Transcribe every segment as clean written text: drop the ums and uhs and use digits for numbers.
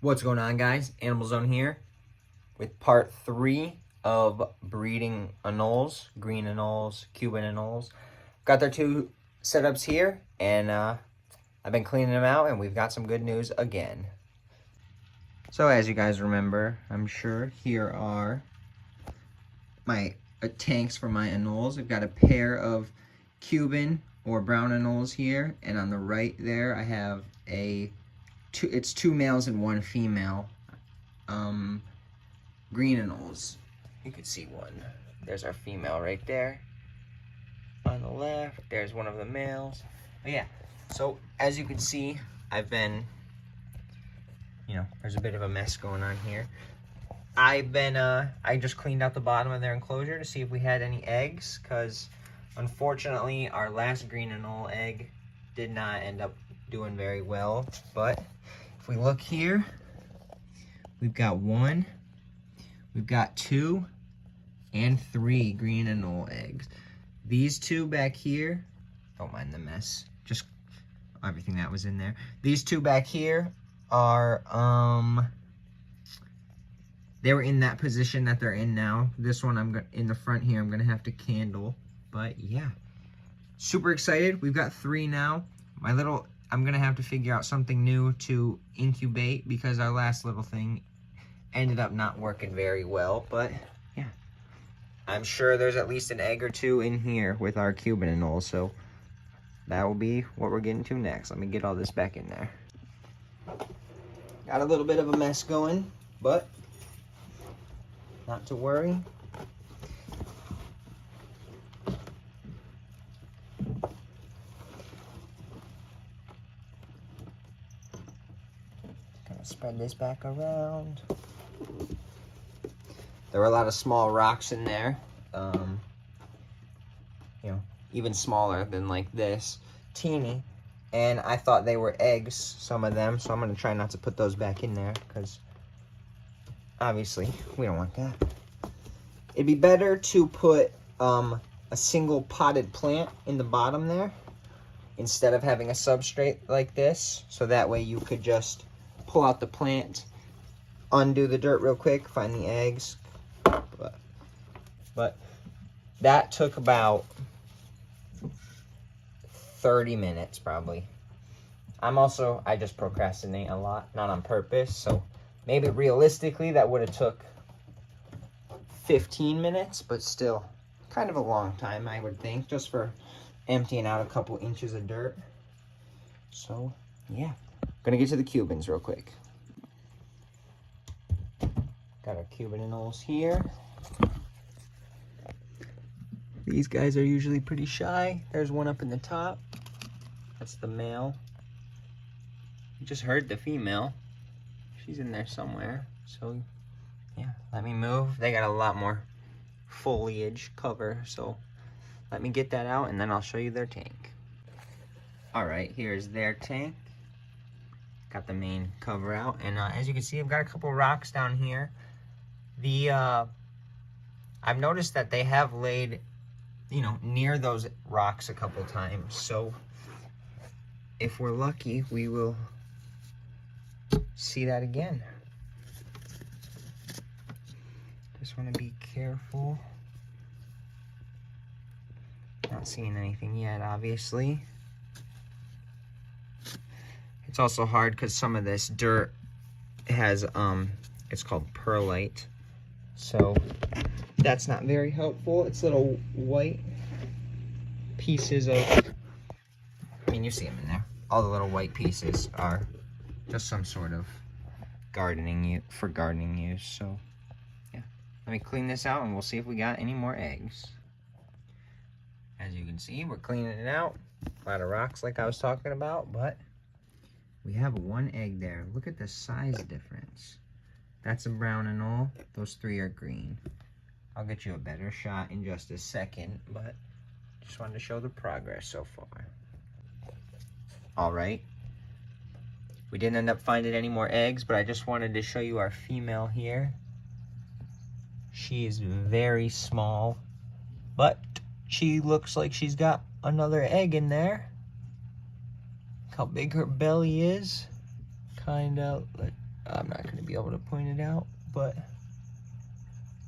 What's going on, guys? Animal Zone here with part 3 of breeding anoles, green anoles, Cuban anoles. Got their two setups here, and I've been cleaning them out, and we've got some good news again. So as you guys remember, I'm sure, here are my tanks for my anoles. I've got a pair of Cuban or brown anoles here, and on the right there I have it's two males and one female green anoles. You can see one. There's our female right there. On the left, there's one of the males. But yeah, so as you can see, I've been, there's a bit of a mess going on here. I just cleaned out the bottom of their enclosure to see if we had any eggs, because unfortunately our last green anole egg did not end up doing very well. But if we look here, we've got 1, we've got 2, and 3 green anole eggs. These two back here, don't mind the mess, just everything that was in there. These two back here are, they were in that position that they're in now. This one, in the front here, I'm gonna have to candle. But yeah, super excited. We've got 3 now. I'm gonna have to figure out something new to incubate, because our last little thing ended up not working very well. But yeah, I'm sure there's at least an egg or 2 in here with our Cuban anoles, so that will be what we're getting to next. Let me get all this back in there. Got a little bit of a mess going, but not to worry. Gonna spread this back around. There were a lot of small rocks in there. Even smaller than like this. Teeny. And I thought they were eggs, some of them. So I'm gonna try not to put those back in there, because obviously we don't want that. It'd be better to put a single potted plant in the bottom there, instead of having a substrate like this. So that way you could just pull out the plant, undo the dirt real quick, find the eggs. But that took about 30 minutes probably. I just procrastinate a lot, not on purpose. So maybe realistically that would have took 15 minutes, but still kind of a long time, I would think, just for emptying out a couple inches of dirt. So yeah, gonna get to the Cubans real quick. Got our Cuban anoles here. These guys are usually pretty shy. There's one up in the top. That's the male. You just heard the female. She's in there somewhere. So yeah, let me move. They got a lot more foliage cover, so let me get that out and then I'll show you their tank. All right, here's their tank. Got the main cover out, and as you can see, I've got a couple rocks down here. I've noticed that they have laid, near those rocks a couple times. So if we're lucky, we will see that again. Just want to be careful. Not seeing anything yet, obviously. It's also hard because some of this dirt has, it's called perlite. So that's not very helpful. It's little white pieces of, you see them in there. All the little white pieces are just some sort of gardening use. So yeah, let me clean this out and we'll see if we got any more eggs. As you can see, we're cleaning it out. A lot of rocks like I was talking about, but we have 1 egg there. Look at the size difference. That's a brown anole. Those 3 are green. I'll get you a better shot in just a second, but just wanted to show the progress so far. All right. We didn't end up finding any more eggs, but I just wanted to show you our female here. She is very small, but she looks like she's got another egg in there. Look how big her belly is. Kind of, I'm not going to be able to point it out, but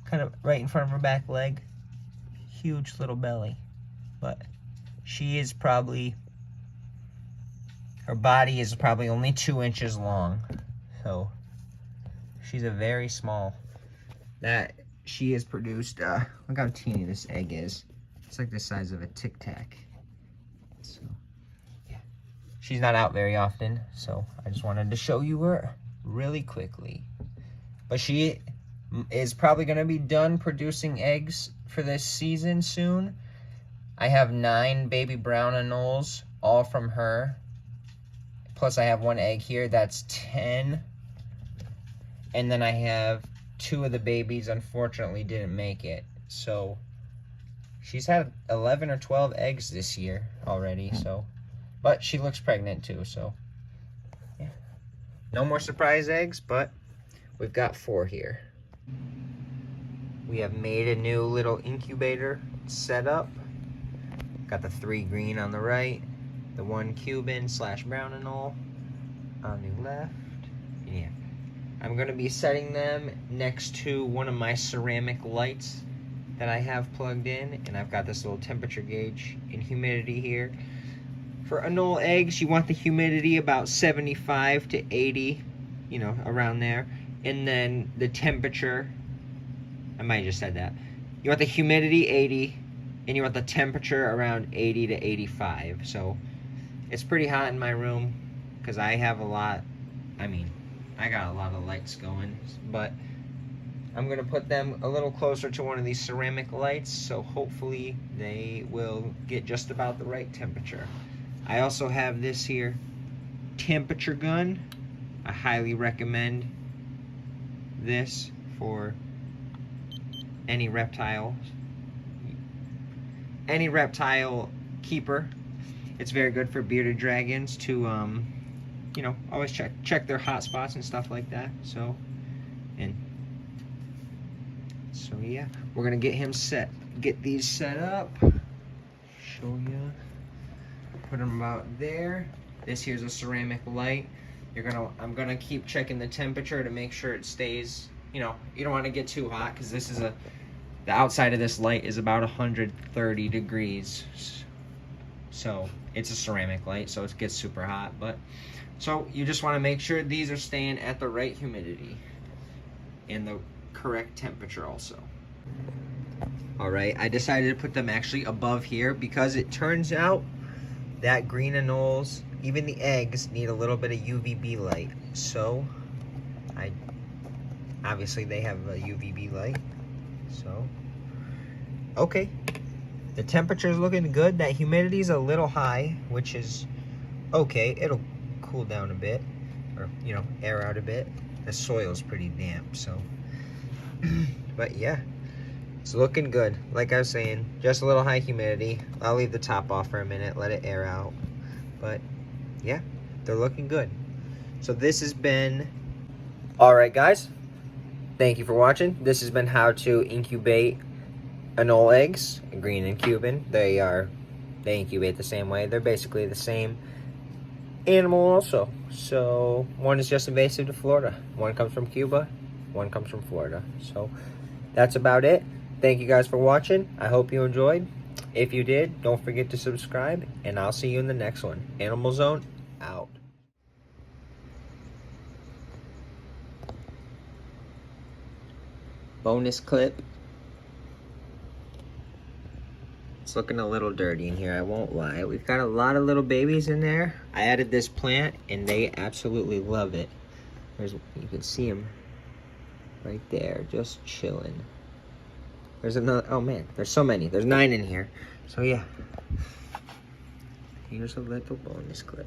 kind of right in front of her back leg. Huge little belly. But she is probably, her body is probably only 2 inches long. So she's a very small. That she has produced, look how teeny this egg is. It's like the size of a Tic Tac. So, yeah. She's not out very often, so I just wanted to show you her really quickly. But she is probably going to be done producing eggs for this season soon. I have 9 baby brown anoles, all from her. Plus I have 1 egg here, that's 10. And then I have 2 of the babies unfortunately didn't make it. So she's had 11 or 12 eggs this year already, so. But she looks pregnant too, so. Yeah. No more surprise eggs, but we've got 4 here. We have made a new little incubator set up. Got the 3 green on the right, the 1 Cuban / brown anole on the left. Yeah. I'm gonna be setting them next to one of my ceramic lights that I have plugged in, and I've got this little temperature gauge and humidity here. For anole eggs, you want the humidity about 75 to 80, you know, around there. And then the temperature, I might have just said that. You want the humidity 80, and you want the temperature around 80 to 85. So it's pretty hot in my room because I have a lot, I got a lot of lights going, but I'm gonna put them a little closer to one of these ceramic lights, so hopefully they will get just about the right temperature. I also have this here temperature gun. I highly recommend this for any reptile keeper. It's very good for bearded dragons to you know, always check their hot spots and stuff like that. So yeah, we're gonna get these set up, show you, put them about there. This here's a ceramic light. I'm gonna keep checking the temperature to make sure it stays, you know, you don't want to get too hot because this is the outside of this light is about 130 degrees. So it's a ceramic light, so it gets super hot. But so you just want to make sure these are staying at the right humidity and the correct temperature also. All right, I decided to put them actually above here because it turns out that green anoles, even the eggs, need a little bit of UVB light. So obviously they have a UVB light. So okay, the temperature is looking good. That humidity is a little high, which is okay. It'll cool down a bit, or you know, air out a bit. The soil's pretty damp, so but yeah, it's looking good. Like I was saying, just a little high humidity. I'll leave the top off for a minute, let it air out. But yeah, they're looking good. So this has been, all right guys, thank you for watching. This has been how to incubate anole eggs, green and Cuban. They incubate the same way. They're basically the same animal also. So one is just invasive to Florida. One comes from Cuba, one comes from Florida. So that's about it. Thank you guys for watching. I hope you enjoyed. If you did, don't forget to subscribe, and I'll see you in the next one. Animal Zone, out. Bonus clip. It's looking a little dirty in here, I won't lie. We've got a lot of little babies in there. I added this plant, and they absolutely love it. You can see them right there, just chilling. There's another, oh man, there's so many. There's 9 in here. So yeah, here's a little bonus clip.